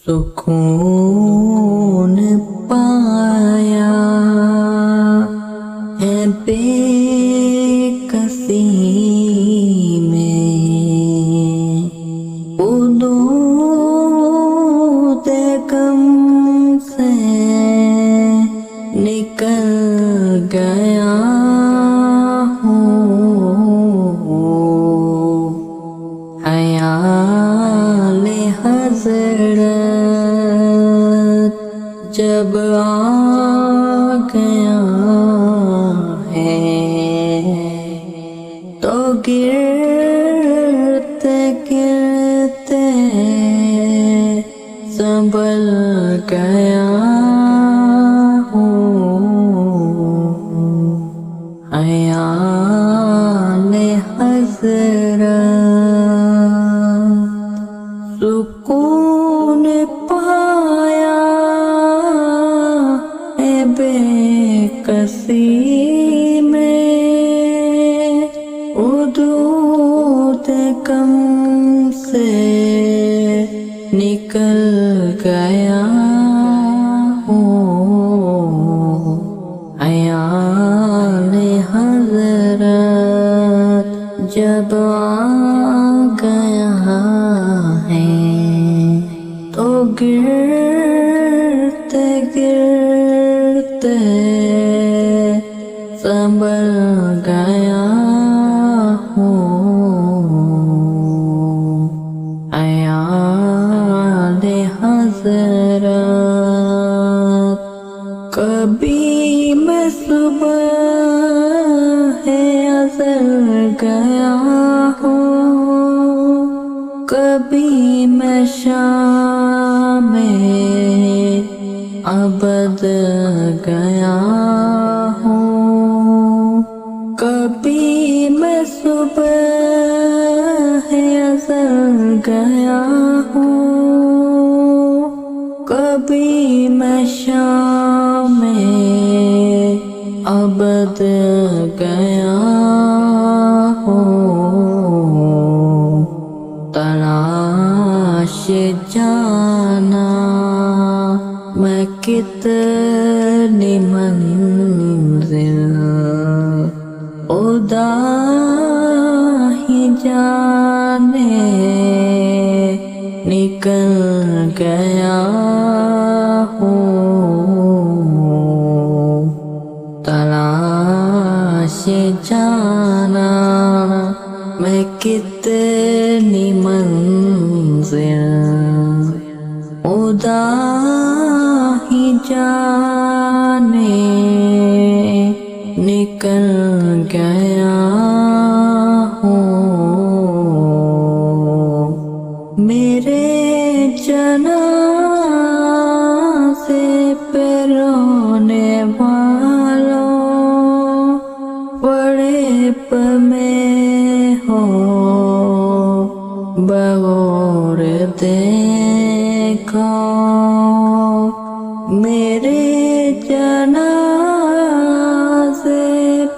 سکون پایا ہے بے کسی میں، حدود غم سے نکل گیا خیال حضرت جب آ گیا ہے تو گرتے گرتے سنبھل گیا خیال حضرت سکون پایا ہے بے کسی میں، حدود غم سے نکل گیا خیال حضرت جب آ گیا ہے تو گرتے گرتے سنبھل گیا خیال حضرت کبھی میں صبح ازل گیا ہوں، کبھی میں شام ابد گیا ہوں، کبھی میں صبح ازل گیا ہوں، کبھی میں شام ابد گیا ہوں، تلاش جانا میں کتنی منزل خدا ہی جانے نکل گیا ہوں، تلاش جانا میں کتنی منزل خدا ہی جانے نکل گیا ہوں، میرے جنازے پہ رونے والوں بڑے میں ہو بغور دیکھو، میرے جنازے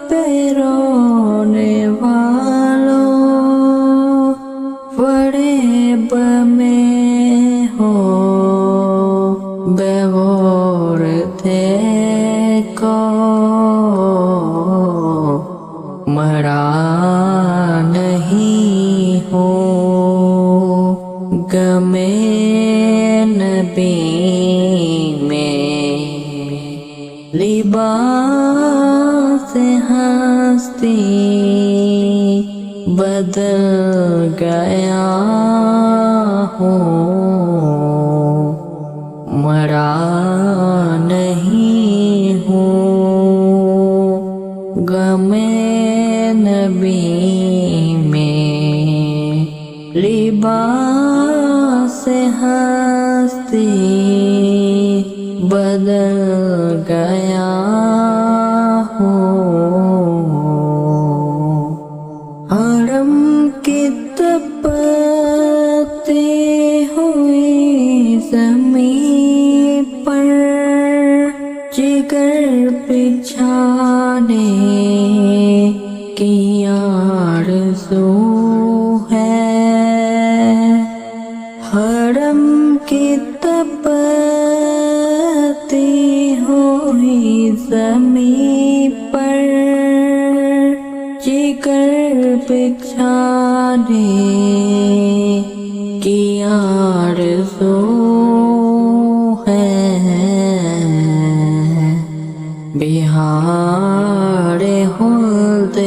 پہ رونے والوں بڑے میں ہو بغور دیکھو، مرا نہیں ہوں غم نبی میں، لباس ہستی بدل گیا ہوں، مرا نہیں ہوں غم نبی میں، لباس ہستی بدل گیا ہوں، حرم کی تپتی ہوئی زمین پر جگر بچھانے کی آرزو ہے، حرم کی تپتی ہوئی زمین پر جگر بچھانے کی آرزو ہے بہار خلد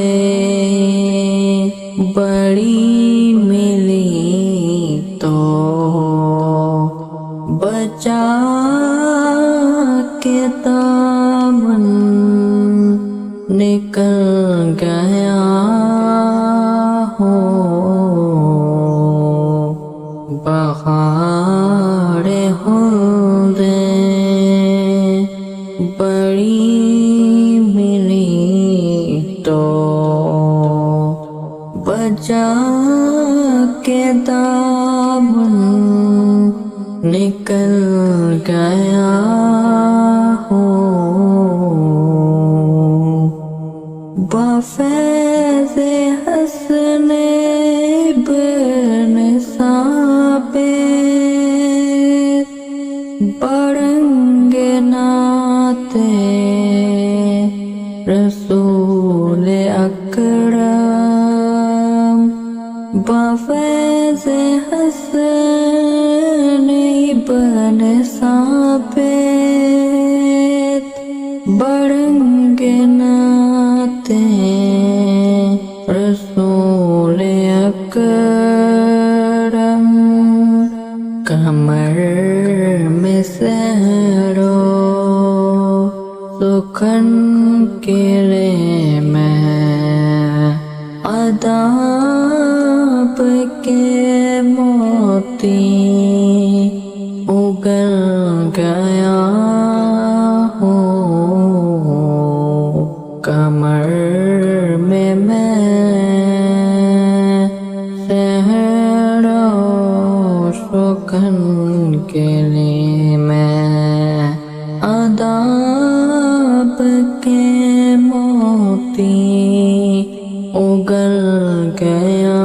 بڑی ملی تو بچا کے دامن نکل گیا ہو بہار خلد بڑی ملی تو بچا کے دامن نکل گیا ہو بفیض حسن ابن ثابت برنگ ناتے رسول اکرم بفیض حسن ابن ثابت برنگ ناتے رسول اکرم کمر میں سہرو سخن کرے میں عذاب کے موتی اگل گیا ہو کمر میں سہرو سخن کے لیے میں عذاب کے موتی اگل گیا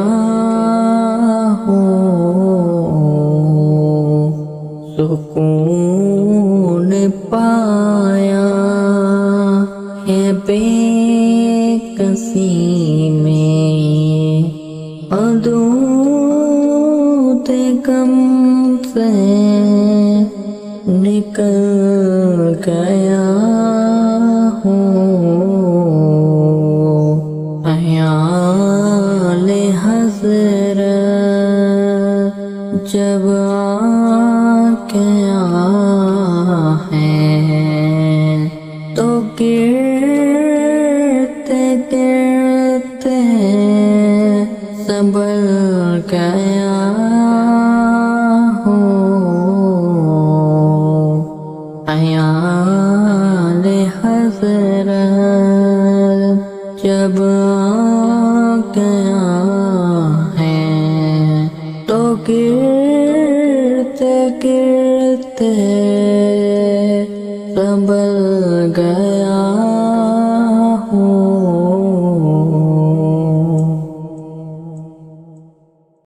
ہوں سکون پایا ہے بے کسی میں حدود غم سے نکل گیا ہوں خیال حضرت جب آیا ہے تو گرتے گرتے سنبھل گیا خیال حضرت جب آ گیا ہے تو گرتے گرتے سنبھل گیا